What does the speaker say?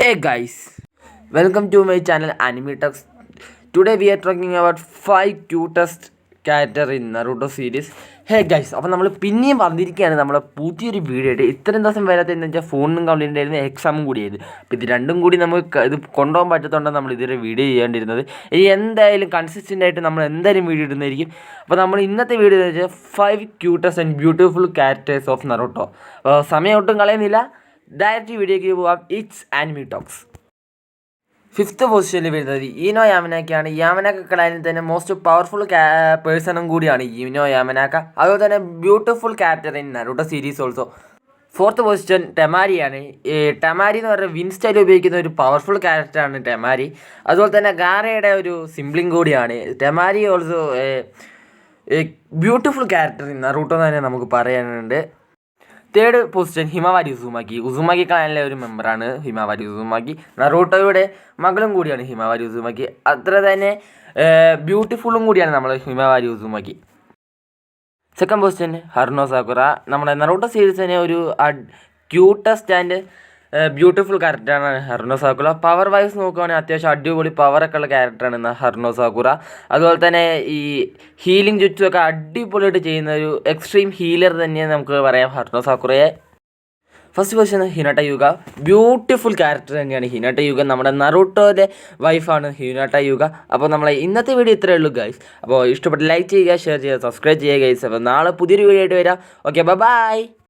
Hey guys, welcome to my channel Anime Talks. Today we are talking about 5 cutest character in Naruto series. Hey guys, അപ്പോൾ നമ്മൾ പിന്നെയും വന്നിരിക്കുകയാണ് നമ്മളെ പുതിയൊരു video ആയിട്ട്. ഇത്രയും ദിവസം വരാത്തതെന്ന് വെച്ചാൽ ഫോണിനും കംപ്ലൈൻ്റ് ആയിരുന്നു, എക്സാമും കൂടിയായിരുന്നു. അപ്പോൾ ഇത് രണ്ടും കൂടി നമുക്ക് ഇത് കൊണ്ടുപോകാൻ പറ്റത്തോണ്ടാണ് നമ്മൾ ഇതൊരു വീഡിയോ ചെയ്യേണ്ടിരുന്നത്. ഇനി എന്തായാലും കൺസിസ്റ്റൻ്റ് ആയിട്ട് നമ്മൾ എന്തായാലും വീഡിയോ ഇടുന്നതായിരിക്കും. അപ്പോൾ നമ്മൾ ഇന്നത്തെ വീഡിയോ എന്ന് വെച്ചാൽ 5 cutest and beautiful characters of Naruto. സമയം ഒട്ടും കളയുന്നില്ല, ഡയറക്റ്റ് വീഡിയോയ്ക്ക് പോകാം. It's anime talks. 5th പൊസിഷനിൽ വരുന്നത് ഈനോ യാമനാക്കയാണ്. യാമനാക്ക ക്ലാനിൽ തന്നെ മോസ്റ്റ് പവർഫുൾ പേഴ്സണും കൂടിയാണ് ഈനോ യാമനാക്ക. അതുപോലെ തന്നെ beautiful character in Naruto series also. 4th position ടെമാരിയാണ്. ടെമാരി എന്ന് പറഞ്ഞാൽ വിൻ സ്റ്റൈൽ ഉപയോഗിക്കുന്ന ഒരു പവർഫുൾ ക്യാരക്ടറാണ് ടെമാരി. അതുപോലെ തന്നെ ഗാരയുടെ ഒരു സിംബ്ലിങ് കൂടിയാണ് Temari. Also beautiful character in Naruto എന്ന് തന്നെ നമുക്ക് പറയാനുണ്ട്. 3rd position ഹിമവാരി ഉസുമാക്കി. ഉസുമാക്കി ക്ലാനിലെ ഒരു മെമ്പറാണ് ഹിമവാരി ഉസുമാക്കി. നറൂട്ടോയുടെ മകളും കൂടിയാണ് ഹിമവാരി ഉസുമാക്കി. അത്ര തന്നെ ബ്യൂട്ടിഫുള്ളും കൂടിയാണ് നമ്മൾ ഹിമവാരി ഉസുമാക്കി. 2nd position ഹറുനോ സാക്കുറ. നമ്മുടെ നറൂട്ടോ സീരീസ് തന്നെ ഒരു ക്യൂട്ടസ്റ്റ് ആൻഡ് ബ്യൂട്ടിഫുൾ ക്യാരക്ടറാണ് ഹറുനോ സാക്കുറ. പവർ വൈസ് നോക്കുകയാണെങ്കിൽ അത്യാവശ്യം അടിപൊളി പവറൊക്കെ ഉള്ള ക്യാരക്ടറാണ് ഹറുനോ സാക്കുറ. അതുപോലെ തന്നെ ഈ ഹീലിംഗ് ജുറ്റ്സു ഒക്കെ അടിപൊളിയായിട്ട് ചെയ്യുന്ന ഒരു എക്സ്ട്രീം ഹീലർ തന്നെ നമുക്ക് പറയാം ഹറുനോ സാക്കുറയെ. 1st position Hinata Hyuga. Beautiful character തന്നെയാണ് ഹിനട്ട യുഗ. നമ്മുടെ നറൂട്ടോയുടെ വൈഫാണ് ഹിനട്ട യുഗ. അപ്പോൾ നമ്മളെ ഇന്നത്തെ വീഡിയോ ഇത്രയേ ഉള്ളൂ ഗൈസ്. അപ്പോൾ ഇഷ്ടപ്പെട്ട് ലൈക്ക് ചെയ്യുക, ഷെയർ ചെയ്യുക, സബ്സ്ക്രൈബ് ചെയ്യുക ഗൈസ്. അപ്പോൾ നാളെ പുതിയൊരു വീഡിയോ ആയിട്ട് വരാം. Okay, by.